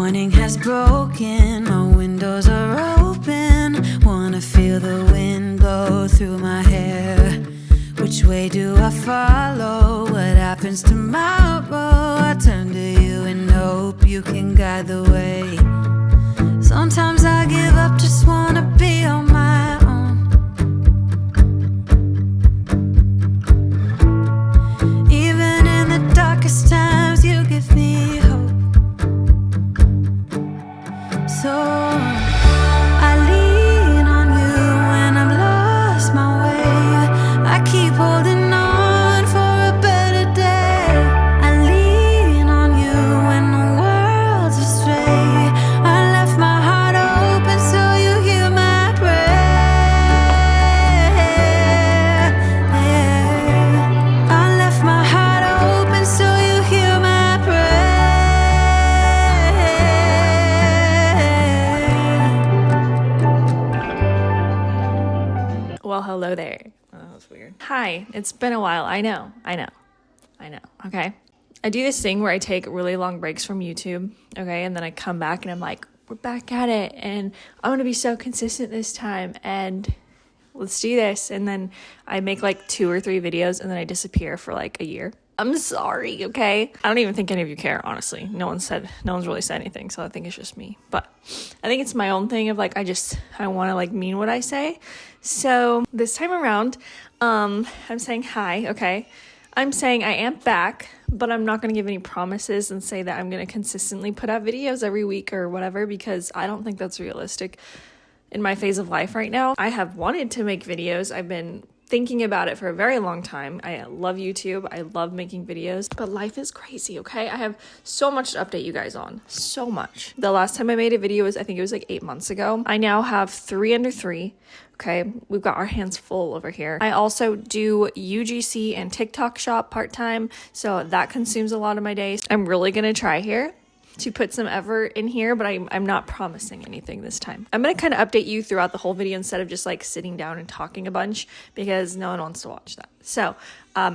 morning has broken, my windows are open. Wanna feel the wind blow through my hair. Which way do I follow? What happens tomorrow? I turn to you and hope you can guide the way. Sometimes I give up, just wanna be on my own. Even in the darkest times, you give me hope. So I lean on you when I've lost my way. I keep holding on for a better day. I lean on you when the world's astray. I left my heart open so you hear my prayer. I left my heart open so you hear my prayer. Well, hello there. Oh, that was weird. Hi, it's been a while. I know. Okay. I do this thing where I take really long breaks from YouTube, okay? And then I come back and I'm like, we're back at it. And I'm going to be so consistent this time. And let's do this. And then I make like 2 or 3 videos and then I disappear for like a year. I'm sorry, okay? I don't even think any of you care, honestly. No one's really said anything, so I think it's just me. But I think it's my own thing of like, I want to like mean what I say. So this time around, I'm saying hi, okay? I'm saying I am back, but I'm not going to give any promises and say that I'm going to consistently put out videos every week or whatever, because I don't think that's realistic in my phase of life right now. I have wanted to make videos. I've been thinking about it for a very long time. I love YouTube. I love making videos, but life is crazy, okay? I have so much to update you guys on. So much. The last time I made a video was, I think it was like 8 months ago. I now have 3 under 3. Okay, we've got our hands full over here. I also do UGC and TikTok shop part-time, so that consumes a lot of my days. I'm really gonna try here to put some effort in here, but I'm not promising anything this time. I'm gonna kind of update you throughout the whole video instead of just like sitting down and talking a bunch, because no one wants to watch that. So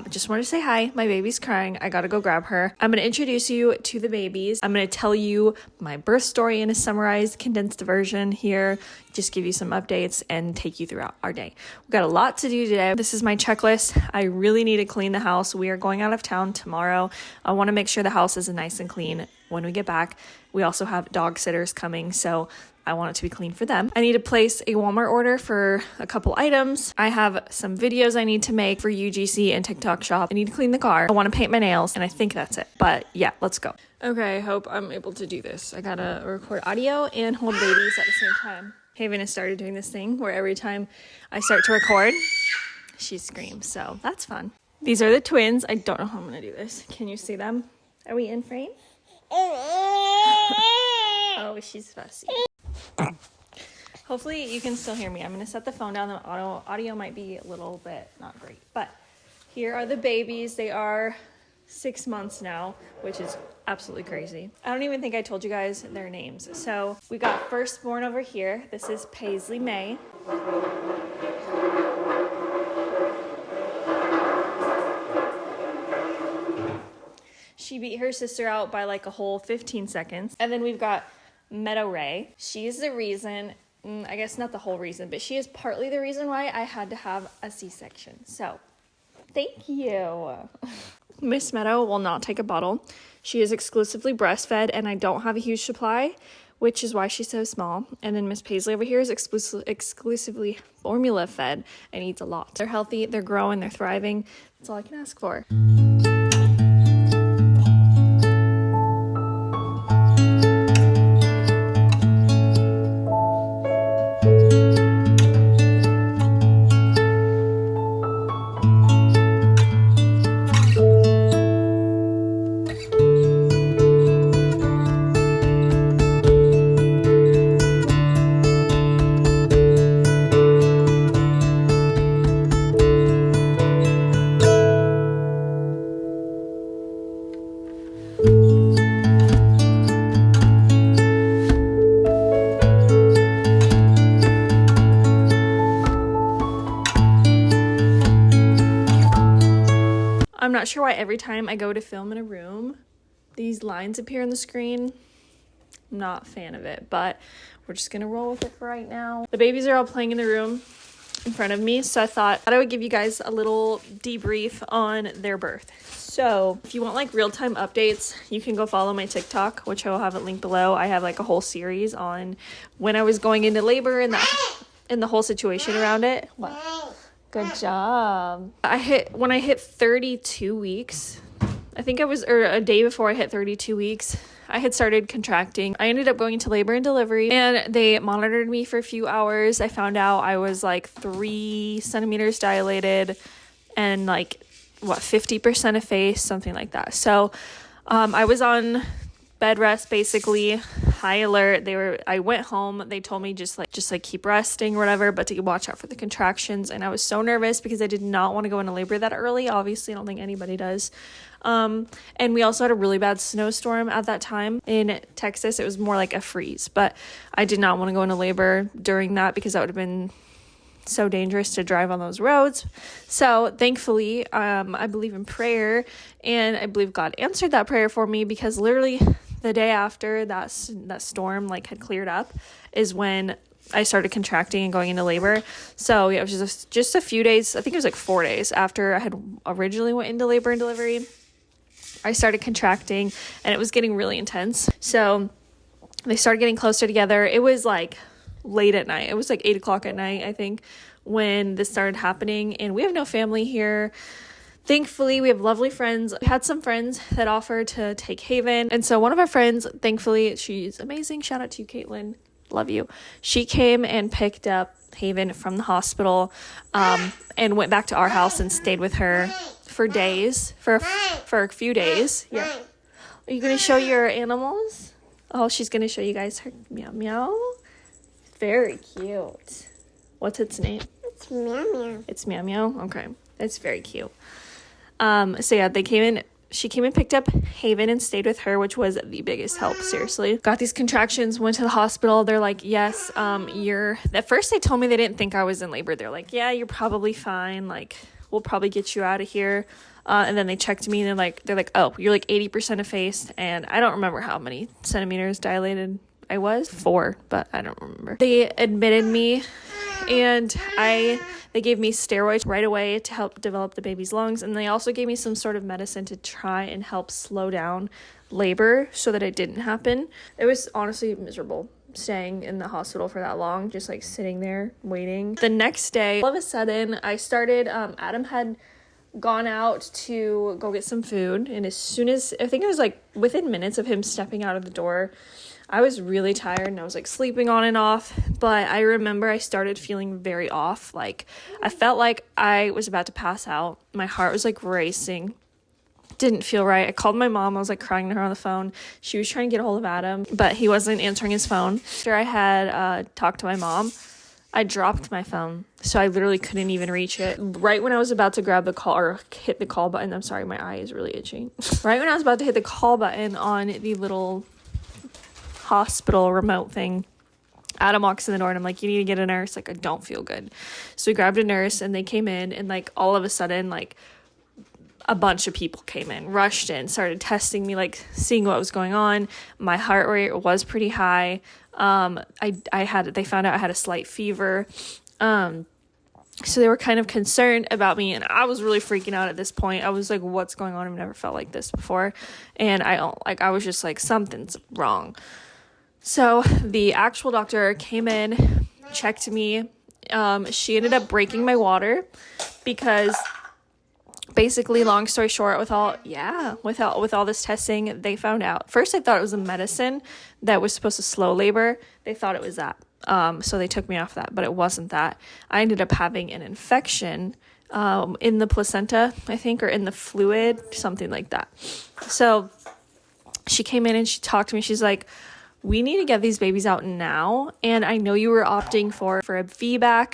just want to say hi. My baby's crying. I gotta go grab her. I'm gonna introduce you to the babies. I'm gonna tell you my birth story in a summarized, condensed version here, just give you some updates and take you throughout our day. We've got a lot to do today. This is my checklist. I really need to clean the house. We are going out of town tomorrow. I want to make sure the house is nice and clean when we get back. We also have dog sitters coming, so I want it to be clean for them. I need to place a Walmart order for a couple items. I have some videos I need to make for UGC and TikTok shop. I need to clean the car. I want to paint my nails, and I think that's it. But yeah, let's go. Okay, I hope I'm able to do this. I gotta record audio and hold babies at the same time. Haven has started doing this thing where every time I start to record, she screams. So that's fun. These are the twins. I don't know how I'm gonna do this. Can you see them? Are we in frame? Oh, she's fussy. Hopefully you can still hear me. I'm going to set the phone down. The audio might be a little bit not great. But here are the babies. They are 6 months now, which is absolutely crazy. I don't even think I told you guys their names. So we got firstborn over here. This is Paisley May. She beat her sister out by like a whole 15 seconds. And then we've got Meadow Ray. She's the reason, I guess not the whole reason, but she is partly the reason why I had to have a C-section. So, thank you. Miss Meadow will not take a bottle. She is exclusively breastfed, and I don't have a huge supply, which is why she's so small. And then Miss Paisley over here is exclusively formula fed and eats a lot. They're healthy, they're growing, they're thriving. That's all I can ask for. I'm not sure why every time I go to film in a room, these lines appear on the screen. I'm not a fan of it, but we're just gonna roll with it for right now. The babies are all playing in the room in front of me, so I thought I would give you guys a little debrief on their birth. So if you want like real-time updates, you can go follow my TikTok, which I will have it linked below. I have like a whole series on when I was going into labor and the whole situation around it. What? Good job. When I hit 32 weeks, I think or a day before I hit 32 weeks, I had started contracting. I ended up going into labor and delivery, and they monitored me for a few hours. I found out I was like 3 centimeters dilated and like 50% effaced, something like that. So I was on bed rest, basically high alert. I went home. They told me just keep resting or whatever, but to watch out for the contractions. And I was so nervous because I did not want to go into labor that early. Obviously, I don't think anybody does. And we also had a really bad snowstorm at that time in Texas. It was more like a freeze, but I did not want to go into labor during that because that would have been so dangerous to drive on those roads. So thankfully, I believe in prayer, and I believe God answered that prayer for me, because literally the day after that storm like had cleared up is when I started contracting and going into labor. So yeah, it was just a few days. I think it was like 4 days after I had originally went into labor and delivery. I started contracting, and it was getting really intense. So they started getting closer together. It was like late at night. It was like 8 o'clock at night, I think, when this started happening. And we have no family here. Thankfully, we have lovely friends. We had some friends that offered to take Haven. And so one of our friends, thankfully, she's amazing. Shout out to you, Caitlin. Love you. She came and picked up Haven from the hospital, and went back to our house and stayed with her for days, for a few days. Yeah. Are you going to show your animals? Oh, she's going to show you guys her meow meow. Very cute. What's its name? It's Meow Meow. It's Meow Meow? Okay. That's very cute. So yeah, she came and picked up Haven and stayed with her, which was the biggest help, seriously. Got these contractions, went to the hospital. They're like, yes, at first they told me they didn't think I was in labor. They're like, yeah, you're probably fine. Like, we'll probably get you out of here. And then they checked me, and they're like, oh, you're like 80% effaced. And I don't remember how many centimeters dilated I was. 4, but I don't remember. They admitted me, and they gave me steroids right away to help develop the baby's lungs, and they also gave me some sort of medicine to try and help slow down labor so that it didn't happen. It was honestly miserable staying in the hospital for that long, just like sitting there waiting. The next day, all of a sudden, I started, Adam had gone out to go get some food, and as soon as, I think it was like within minutes of him stepping out of the door, I was really tired, and I was like sleeping on and off, but I remember I started feeling very off. Like, I felt like I was about to pass out. My heart was like racing. Didn't feel right. I called my mom. I was like crying to her on the phone. She was trying to get a hold of Adam, but he wasn't answering his phone. After I had talked to my mom, I dropped my phone, so I literally couldn't even reach it. Right when I was about to grab the call or hit the call button, I'm sorry, my eye is really itching. Right when I was about to hit the call button on the little hospital remote thing, Adam walks in the door, and I'm like, you need to get a nurse. Like, I don't feel good. So we grabbed a nurse, and they came in, and like all of a sudden, like a bunch of people came in, rushed in, started testing me, like seeing what was going on. My heart rate was pretty high. They found out I had a slight fever. So they were kind of concerned about me, and I was really freaking out at this point. I was like, what's going on? I've never felt like this before. And I was just like, something's wrong. So the actual doctor came in, checked me. She ended up breaking my water because basically, long story short, with all this testing, they found out. First, I thought it was a medicine that was supposed to slow labor. They thought it was that. So they took me off that, but it wasn't that. I ended up having an infection in the placenta, I think, or in the fluid, something like that. So she came in and she talked to me. She's like, we need to get these babies out now. And I know you were opting for a VBAC,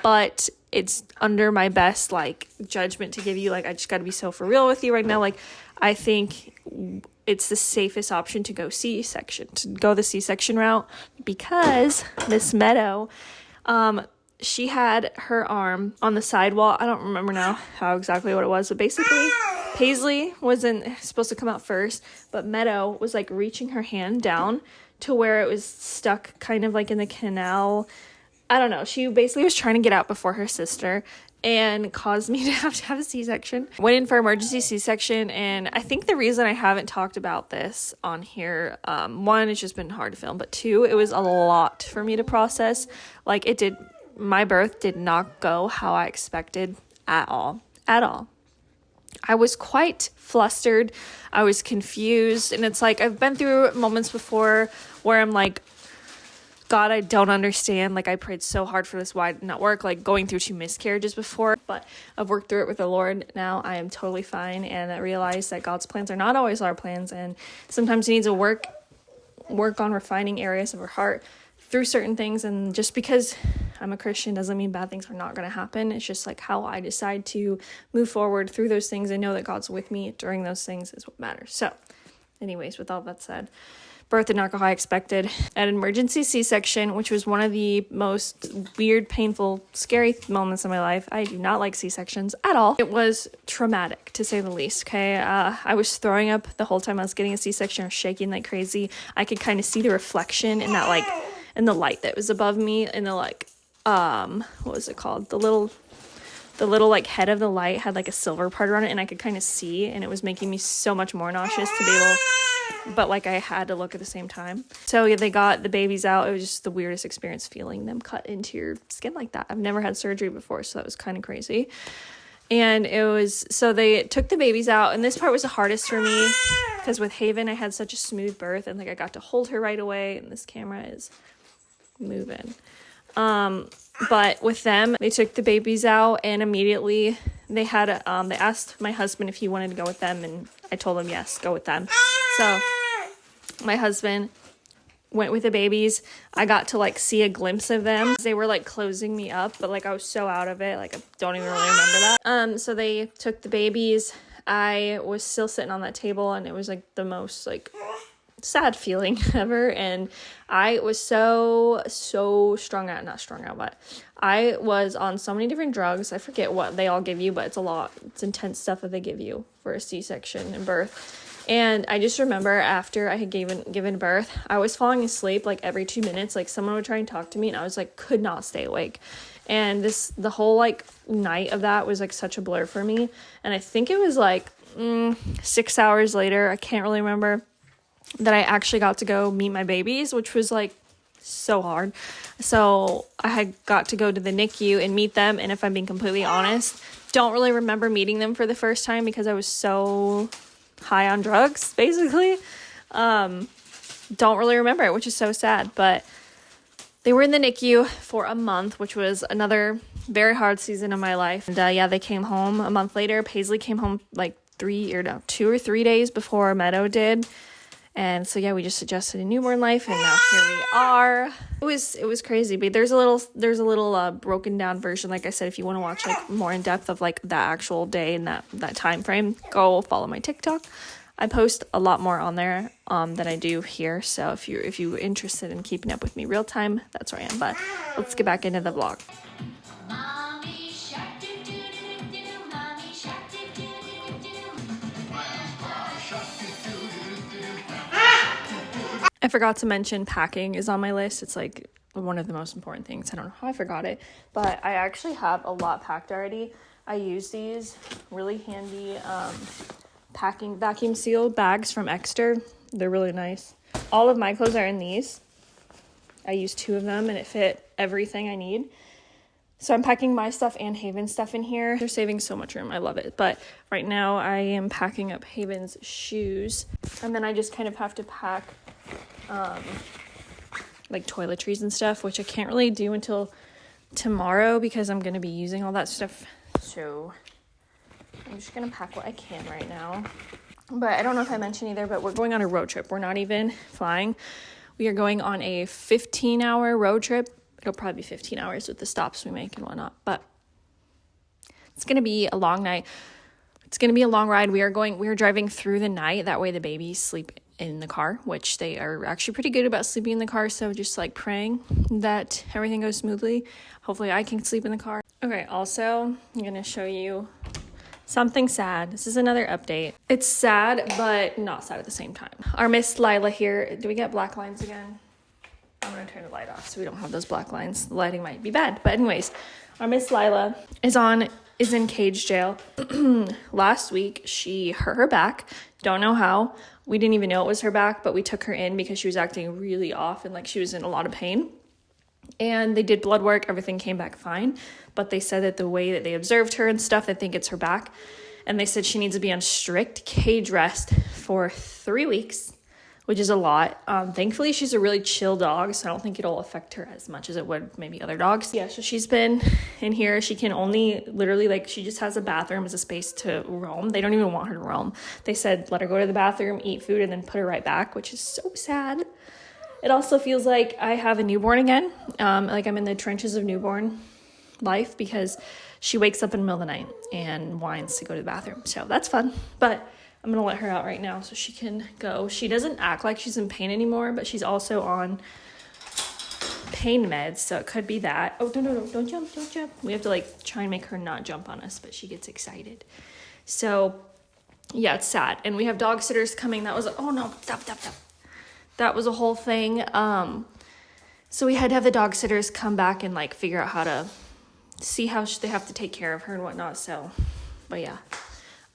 but it's under my best, like, judgment to give you, like, I just got to be so for real with you right now. Like, I think it's the safest option to go the C-section route, because Miss Meadow, she had her arm on the sidewall. I don't remember now exactly what it was, but basically Paisley wasn't supposed to come out first, but Meadow was like reaching her hand down to where it was stuck kind of like in the canal. I don't know. She basically was trying to get out before her sister and caused me to have a C-section. Went in for emergency C-section, and I think the reason I haven't talked about this on here, one, it's just been hard to film, but two, it was a lot for me to process. Like, my birth did not go how I expected at all. I was quite flustered. I was confused, and it's like, I've been through moments before where I'm like, God, I don't understand. Like, I prayed so hard for this. Why did it not work? Like, going through 2 miscarriages before. But I've worked through it with the Lord. Now I am totally fine. And I realize that God's plans are not always our plans. And sometimes He needs to work on refining areas of our heart through certain things. And just because I'm a Christian doesn't mean bad things are not going to happen. It's just like how I decide to move forward through those things and know that God's with me during those things is what matters. So anyways, with all that said, birth did not go how I expected. An emergency C-section, which was one of the most weird, painful, scary moments in my life. I do not like C-sections at all. It was traumatic, to say the least, okay? I was throwing up the whole time I was getting a C-section. I was shaking like crazy. I could kind of see the reflection in that, like, in the light that was above me, in the, like, what was it called? The little like head of the light had like a silver part around it, and I could kind of see, and it was making me so much more nauseous to be able, but like I had to look at the same time. So yeah, they got the babies out. It was just the weirdest experience feeling them cut into your skin like that. I've never had surgery before, so that was kind of crazy. And so they took the babies out, and this part was the hardest for me because with Haven I had such a smooth birth, and like I got to hold her right away, and this camera is moving. But with them, they took the babies out, and immediately they asked my husband if he wanted to go with them, and I told him yes, go with them. So my husband went with the babies. I got to like see a glimpse of them. They were like closing me up, but like I was so out of it, like I don't even really remember that. So they took the babies. I was still sitting on that table, and it was like the most like sad feeling ever, and I was so not strung out, but I was on so many different drugs. I forget what they all give you, but it's a lot. It's intense stuff that they give you for a C-section and birth. And I just remember after I had given birth, I was falling asleep like every 2 minutes. Like someone would try and talk to me, and I was like could not stay awake. And the whole like night of that was like such a blur for me. And I think it was like 6 hours later, I can't really remember, that I actually got to go meet my babies, which was like so hard. So I had got to go to the NICU and meet them, and if I'm being completely honest, don't really remember meeting them for the first time because I was so high on drugs, basically. Don't really remember it, which is so sad, but they were in the NICU for a month, which was another very hard season of my life. And they came home a month later. Paisley came home like 2 or 3 days before Meadow did. And so, we just adjusted a newborn life, and now here we are. It was crazy, but there's a little broken down version. Like I said, if you want to watch like more in depth of like that actual day and that time frame, go follow my TikTok. I post a lot more on there than I do here. So if you're interested in keeping up with me real time, that's where I am. But let's get back into the vlog. I forgot to mention packing is on my list. It's like one of the most important things. I don't know how I forgot it, but I actually have a lot packed already. I use these really handy packing vacuum seal bags from Exter. They're really nice. All of my clothes are in these. I use 2 of them, and it fit everything I need. So I'm packing my stuff and Haven's stuff in here. They're saving so much room. I love it. But right now I am packing up Haven's shoes, and then I just kind of have to pack like toiletries and stuff, which I can't really do until tomorrow because I'm going to be using all that stuff. So I'm just going to pack what I can right now. But I don't know if I mentioned either, but we're going on a road trip. We're not even flying. We are going on a 15-hour road trip. It'll probably be 15 hours with the stops we make and whatnot, but it's going to be a long night. It's going to be a long ride. We are driving through the night. That way the babies sleep in the car, which they are actually pretty good about sleeping in the car. So just like praying that everything goes smoothly. Hopefully I can sleep in the car. Okay. Also, I'm going to show you Something sad. This is another update. It's sad, but not sad at the same time. Our Miss Lila here. Do we get black lines again? I'm gonna turn the light off so we don't have those black lines. The lighting might be bad. But anyways, our Miss Lila is in cage jail. Last week, she hurt her back. Don't know how. We didn't even know it was her back, but we took her in because she was acting really off and like she was in a lot of pain. And they did blood work. Everything came back fine. But they said that the way that they observed her and stuff, they think it's her back. And they said she needs to be on strict cage rest for 3 weeks, which is a lot. Thankfully, she's a really chill dog, so I don't think it'll affect her as much as it would maybe other dogs. Yeah, so she's been in here. She can only literally, like, she just has a bathroom as a space to roam. They don't even want her to roam. They said let her go to the bathroom, eat food, and then put her right back, which is so sad. It also feels like I have a newborn again. Like I'm in the trenches of newborn life because she wakes up in the middle of the night and whines to go to the bathroom. So that's fun. But I'm going to let her out right now so she can go. She doesn't act like she's in pain anymore, but she's also on pain meds. So it could be that. Oh, no, don't jump. We have to like try and make her not jump on us, but she gets excited. So yeah, it's sad. And we have dog sitters coming. That was, oh no, stop. That was a whole thing. So we had to have the dog sitters come back and like figure out how to see how they have to take care of her and whatnot. So, but yeah,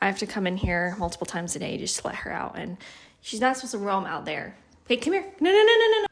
I have to come in here multiple times a day just to let her out. And she's not supposed to roam out there. Hey, come here. No.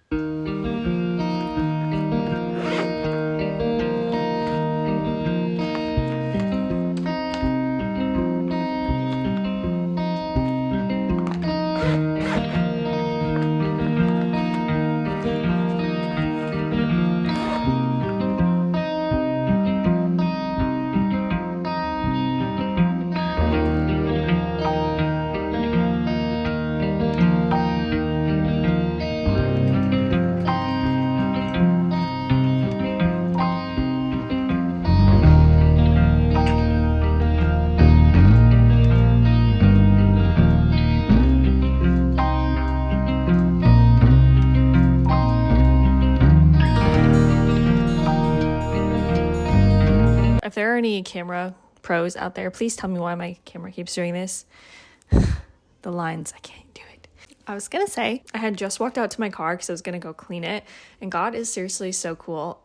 If there are any camera pros out there, please tell me why my camera keeps doing this. The lines, I can't do it. I was gonna say, I had just walked out to my car because I was gonna go clean it, and God is seriously so cool.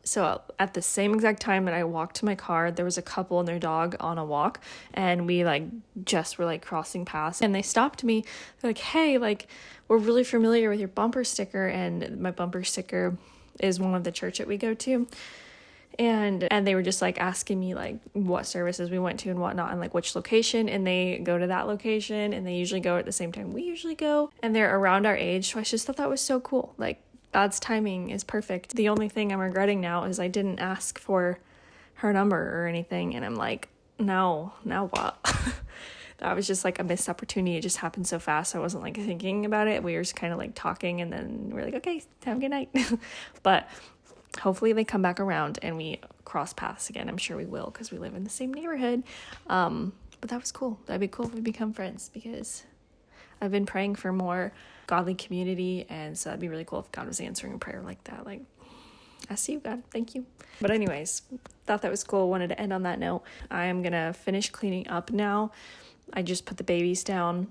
So at the same exact time that I walked to my car, there was a couple and their dog on a walk, and we like just were like crossing paths, and they stopped me. They're like, hey, like, we're really familiar with your bumper sticker, and my bumper sticker is one of the church that we go to. And they were just like asking me like what services we went to and whatnot and like which location, and they go to that location and they usually go at the same time we usually go, and they're around our age. So I just thought that was so cool. Like God's timing is perfect. The only thing I'm regretting now is I didn't ask for her number or anything, and I'm like, no, now what? That was just like a missed opportunity. It just happened so fast. I wasn't like thinking about it. We were just kind of like talking, and then we're like, okay, have a good night. But hopefully they come back around and we cross paths again. I'm sure we will because we live in the same neighborhood. But that was cool. That'd be cool if we become friends because I've been praying for more godly community. And so that'd be really cool if God was answering a prayer like that. Like, I see you, God. Thank you. But anyways, thought that was cool. Wanted to end on that note. I am going to finish cleaning up now. I just put the babies down.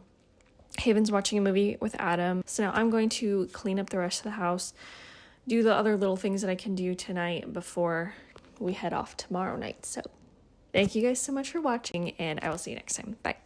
Haven's watching a movie with Adam. So now I'm going to clean up the rest of the house, do the other little things that I can do tonight before we head off tomorrow night. So thank you guys so much for watching, and I will see you next time. Bye.